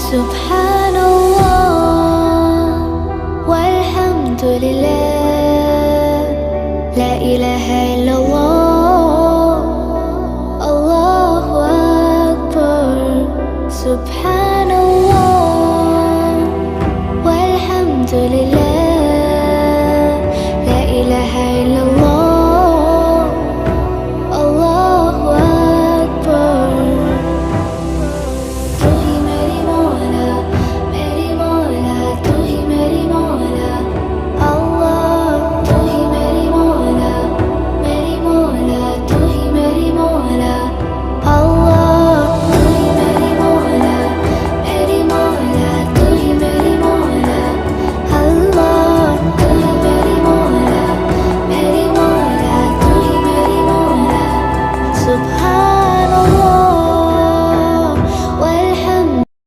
سبحان الله والحمد لله، لا إله إلا الله، الله أكبر. سبحان الله